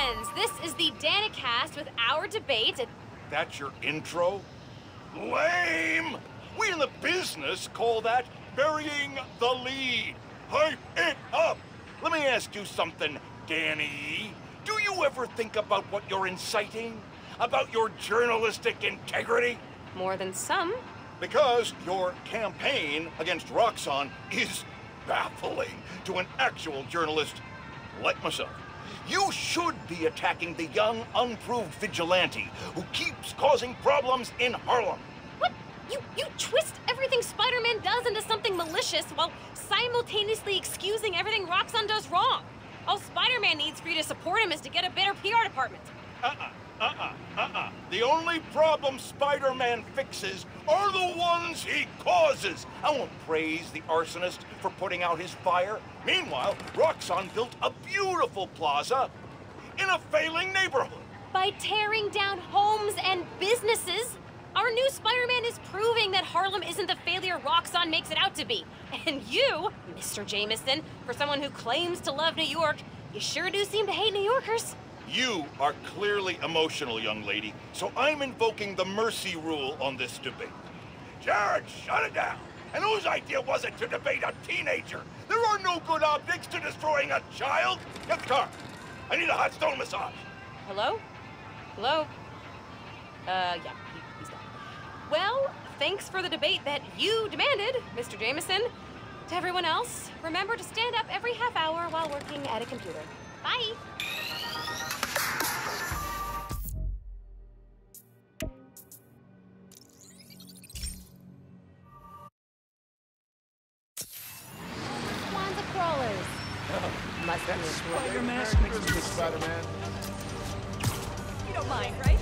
friends, this is the Danicast with our debate. That's your intro? Lame! We in the business call that burying the lead. Hype it up! Let me ask you something, Danny. Do you ever think about what you're inciting? About your journalistic integrity? More than some. Because your campaign against Roxxon is baffling to an actual journalist like myself. You should be attacking the young, unproved vigilante who keeps causing problems in Harlem. What? You twist everything Spider-Man does into something malicious while simultaneously excusing everything Roxxon does wrong. All Spider-Man needs for you to support him is to get a better PR department. The only problem Spider-Man fixes are the ones he causes. I won't praise the arsonist for putting out his fire. Meanwhile, Roxxon built a beautiful plaza in a failing neighborhood. By tearing down homes and businesses, our new Spider-Man is proving that Harlem isn't the failure Roxxon makes it out to be. And you, Mr. Jameson, for someone who claims to love New York, you sure do seem to hate New Yorkers. You are clearly emotional, young lady, so I'm invoking the mercy rule on this debate. Jared, shut it down. And whose idea was it to debate a teenager? There are no good optics to destroying a child. Get the car. I need a hot stone massage. Hello? Hello? Yeah, he's gone. Well, thanks for the debate that you demanded, Mr. Jameson. To everyone else, remember to stand up every half hour while working at a computer. Bye! Prowlers. Must be a Spider-Man. Spider-Man. You don't mind, right?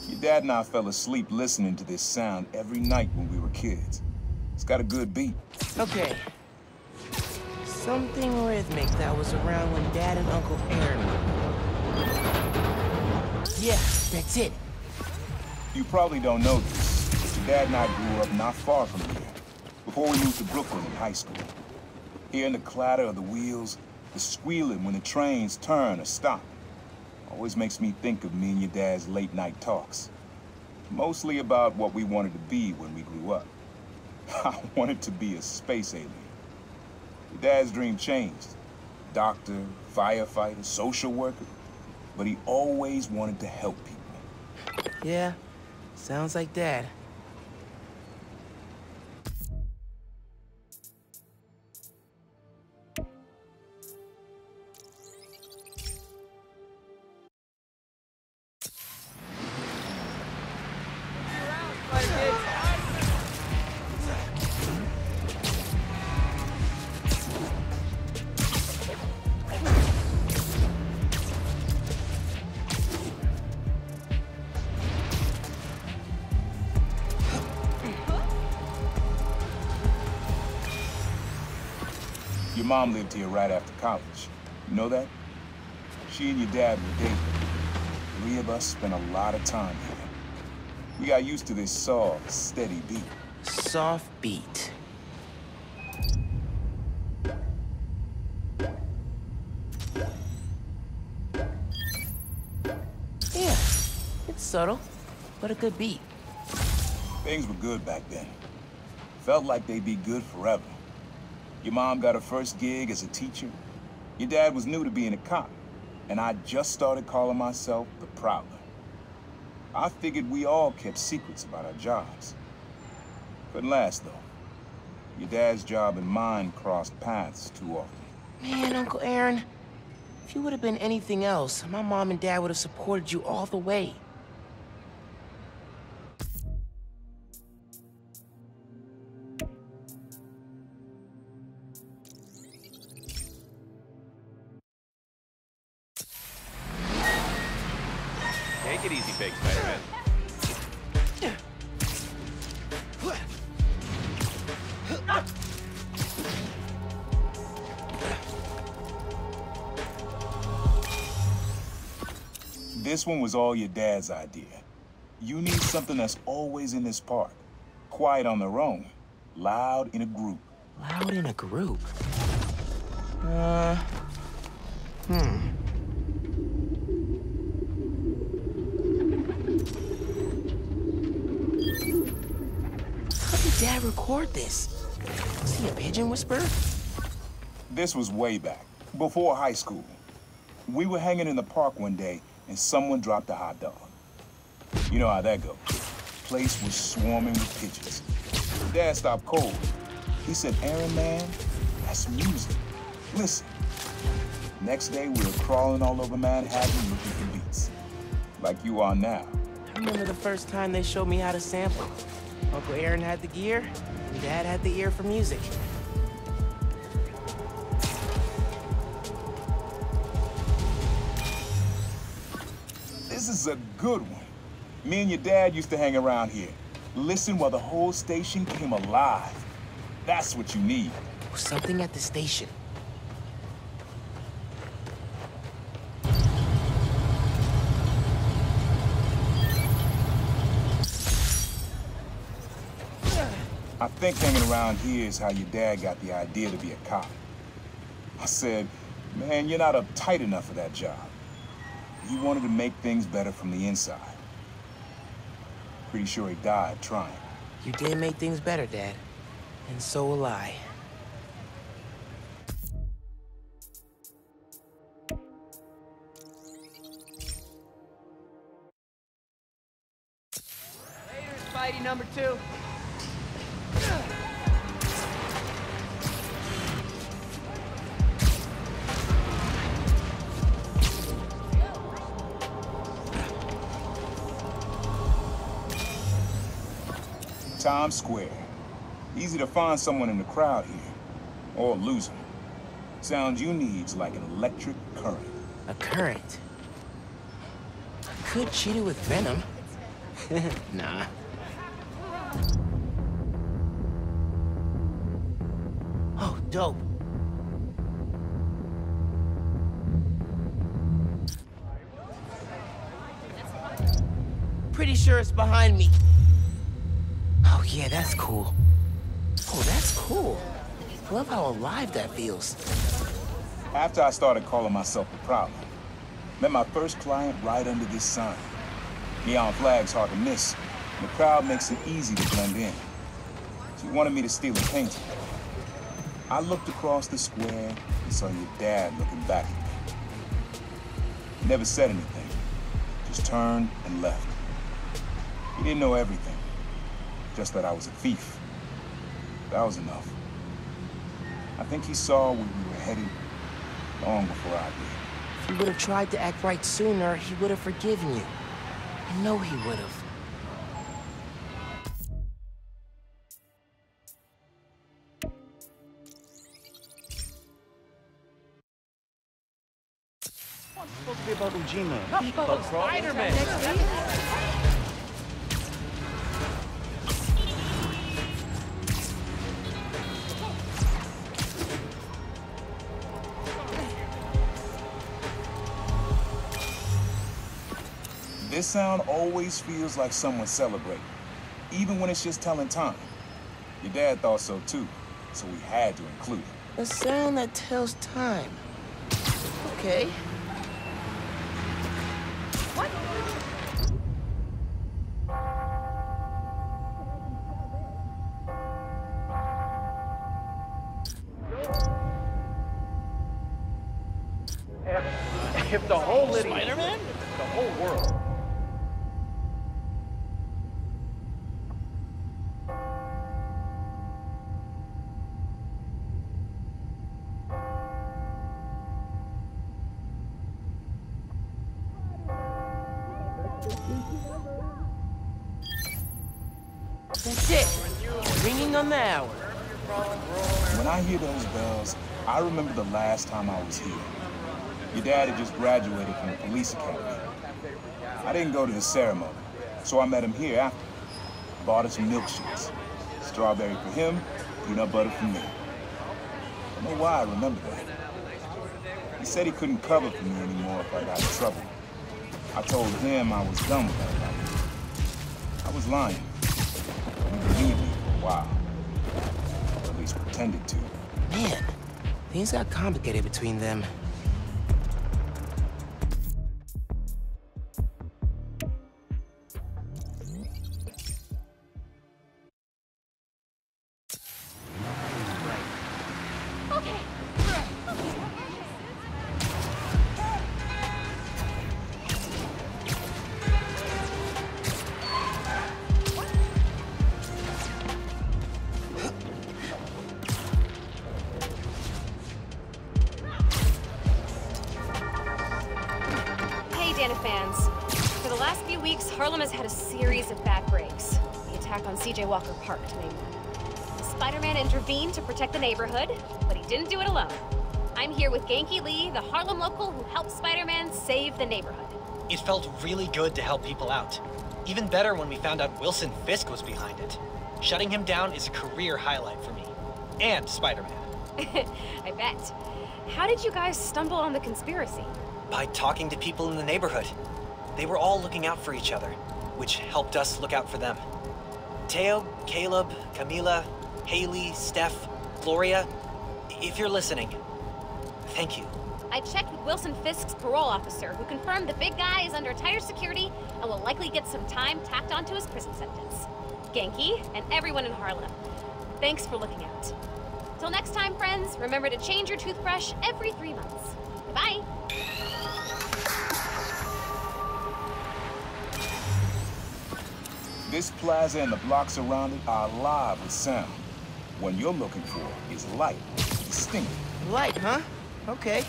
Your dad and I fell asleep listening to this sound every night when we were kids. It's got a good beat. Okay. Something rhythmic that was around when Dad and Uncle Aaron were. Yeah, that's it. You probably don't know this, but your dad and I grew up not far from here, before we moved to Brooklyn in high school. Hearing the clatter of the wheels, the squealing when the trains turn or stop, always makes me think of me and your dad's late-night talks. Mostly about what we wanted to be when we grew up. I wanted to be a space alien. Your dad's dream changed. Doctor, firefighter, social worker. But he always wanted to help people. Yeah, sounds like Dad. Your mom lived here right after college. You know that? She and your dad were dating. The three of us spent a lot of time here. We got used to this soft, steady beat. Soft beat. Yeah, it's subtle, but a good beat. Things were good back then. Felt like they'd be good forever. Your mom got her first gig as a teacher. Your dad was new to being a cop, and I just started calling myself the Prowler. I figured we all kept secrets about our jobs. Couldn't last, though. Your dad's job and mine crossed paths too often. Man, Uncle Aaron, if you would have been anything else, my mom and dad would have supported you all the way. Take it easy, big Spider-Man. This one was all your dad's idea. You need something that's always in this park. Quiet on their own, loud in a group. Loud in a group? How did Dad record this? Was he a pigeon whisperer? This was way back, before high school. We were hanging in the park one day, and someone dropped a hot dog. You know how that goes. Place was swarming with pigeons. Dad stopped cold. He said, "Aaron, man, that's music. Listen." Next day, we were crawling all over Manhattan looking for beats. Like you are now. I remember the first time they showed me how to sample. Uncle Aaron had the gear, and Dad had the ear for music. This is a good one. Me and your dad used to hang around here. Listen while the whole station came alive. That's what you need. Something at the station. I think hanging around here is how your dad got the idea to be a cop. I said, "Man, you're not uptight enough for that job." He wanted to make things better from the inside. Pretty sure he died trying. You did make things better, Dad. And so will I. Later, Spidey number 2. Times Square. Easy to find someone in the crowd here. Or lose them. Sound you need's like an electric current. A current? Could cheat it with venom. Nah. Oh, dope. Pretty sure it's behind me. Oh, yeah, that's cool. Oh, that's cool. I love how alive that feels. After I started calling myself the Prowler, met my first client right under this sign. Neon flag's hard to miss, and the crowd makes it easy to blend in. She wanted me to steal a painting. I looked across the square and saw your dad looking back at me. He never said anything, just turned and left. He didn't know everything, just that I was a thief. That was enough. I think he saw where we were headed long before I did. If he would have tried to act right sooner, he would have forgiven you. I know he would have. It's supposed to be about Ujima. About Spider-Man. This sound always feels like someone celebrating, even when it's just telling time. Your dad thought so too, so we had to include it. A sound that tells time. Okay. What? If the whole Spider-Man? The whole world. That's it. Ringing on the hour. When I hear those bells, I remember the last time I was here. Your dad had just graduated from the police academy. I didn't go to the ceremony, so I met him here after. Bought us some milkshakes. Strawberry for him, peanut butter for me. I don't know why I remember that. He said he couldn't cover for me anymore if I got in trouble. I told them I was done with that life. I was lying. You believed me for a while. Or at least pretended to. Man, things got complicated between them. Fans. For the last few weeks, Harlem has had a series of bad breaks. The attack on C.J. Walker Park, to name one. Spider-Man intervened to protect the neighborhood, but he didn't do it alone. I'm here with Genki Lee, the Harlem local who helped Spider-Man save the neighborhood. It felt really good to help people out. Even better when we found out Wilson Fisk was behind it. Shutting him down is a career highlight for me. And Spider-Man. I bet. How did you guys stumble on the conspiracy? By talking to people in the neighborhood. They were all looking out for each other, which helped us look out for them. Teo, Caleb, Camila, Haley, Steph, Gloria, if you're listening, thank you. I checked with Wilson Fisk's parole officer, who confirmed the big guy is under tighter security and will likely get some time tacked onto his prison sentence. Genki, and everyone in Harlem, thanks for looking out. Till next time, friends, remember to change your toothbrush every 3 months. Goodbye. This plaza and the blocks around it are alive with sound. What you're looking for is light, distinct. Light, huh? Okay.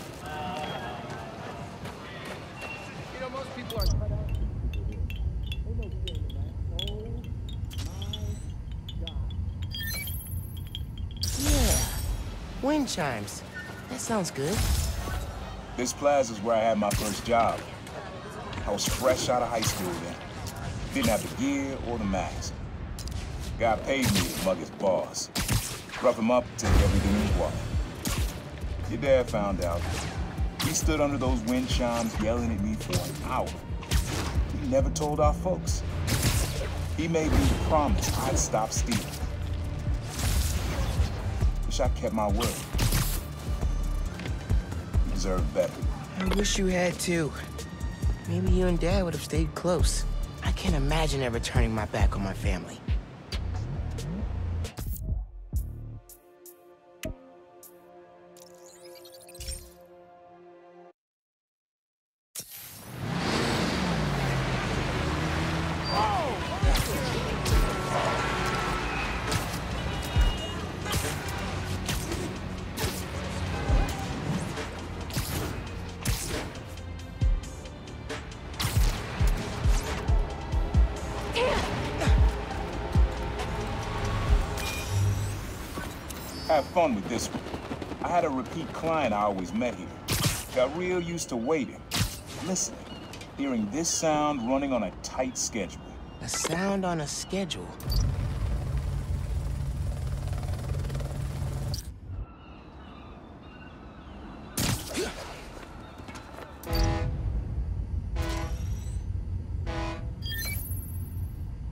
You know, most people are cut out. Yeah. Wind chimes. That sounds good. This plaza's where I had my first job. I was fresh out of high school then. Didn't have the gear or the mask. Guy paid me to mug his boss. Rough him up, take everything in his wallet. Your dad found out. He stood under those wind chimes yelling at me for an hour. He never told our folks. He made me the promise I'd stop stealing. Wish I kept my word. You deserve better. I wish you had too. Maybe you and Dad would have stayed close. I can't imagine ever turning my back on my family. Have fun with this one. I had a repeat client I always met here. Got real used to waiting, listening, hearing this sound running on a tight schedule. A sound on a schedule.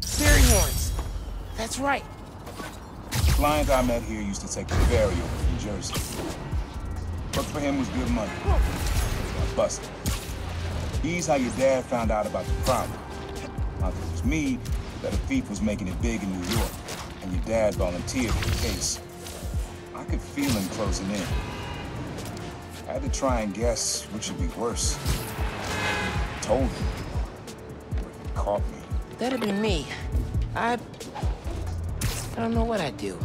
Fairy horns. That's right. The client I met here used to take the ferry over from Jersey. Work for him was good money. I busted. He's how your dad found out about the Prowler. Not that it was me, that a thief was making it big in New York, and your dad volunteered for the case. I could feel him closing in. I had to try and guess which would be worse. I told him. But he caught me. That'd be me. I don't know what I'd do.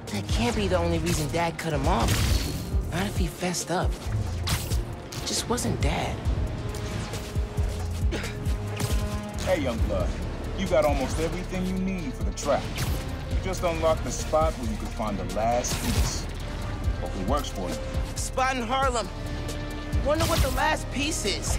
That can't be the only reason Dad cut him off. Not if he fessed up. It just wasn't Dad. Hey, young blood. You got almost everything you need for the trap. You just unlocked the spot where you could find the last piece. Hope it works for you. Spot in Harlem. Wonder what the last piece is.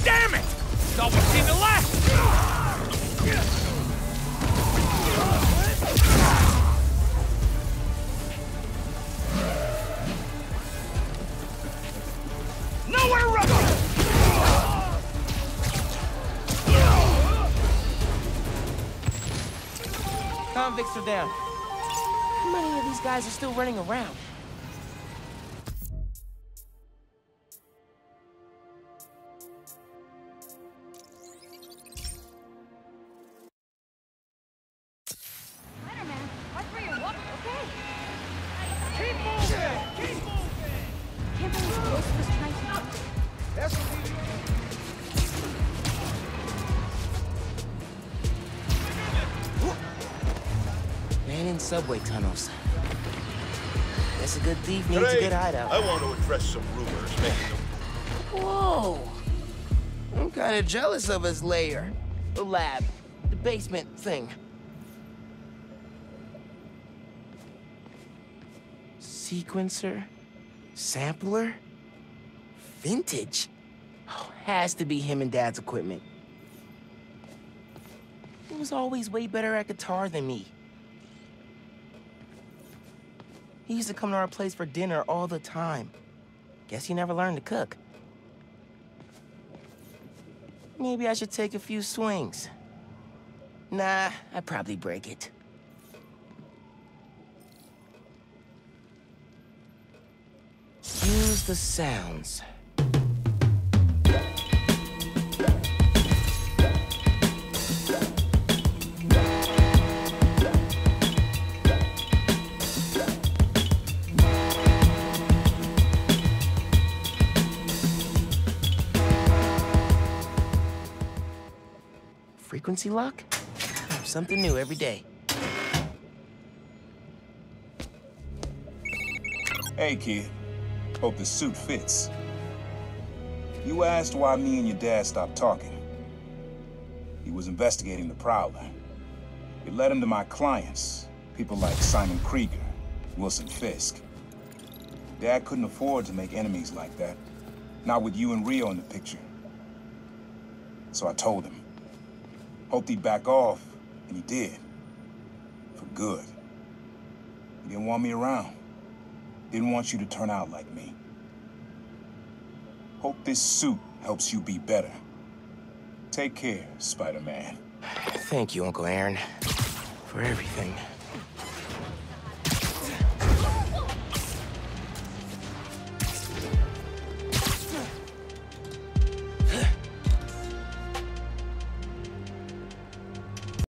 Damn it! It's almost seemed to last! Nowhere to run! Convicts are down. How many of these guys are still running around? Spider-Man, watch where you're walking, okay? Keep moving! Keep moving! Can't believe Ghost was trying to... That's what we do. Man in subway tunnels. Guess a good thief needs a good hideout. I want to address some rumors making them. Whoa! I'm kind of jealous of his lair. The lab. The basement thing. Sequencer? Sampler? Vintage? Oh, has to be him and Dad's equipment. He was always way better at guitar than me. He used to come to our place for dinner all the time. Guess he never learned to cook. Maybe I should take a few swings. Nah, I'd probably break it. Use the sounds. Frequency lock? Something new every day. Hey, kid. Hope the suit fits. You asked why me and your dad stopped talking. He was investigating the Prowler. It led him to my clients, people like Simon Krieger, Wilson Fisk. Dad couldn't afford to make enemies like that. Not with you and Rio in the picture. So I told him. Hoped he'd back off, and he did. For good. He didn't want me around. Didn't want you to turn out like me. Hope this suit helps you be better. Take care, Spider-Man. Thank you, Uncle Aaron, for everything.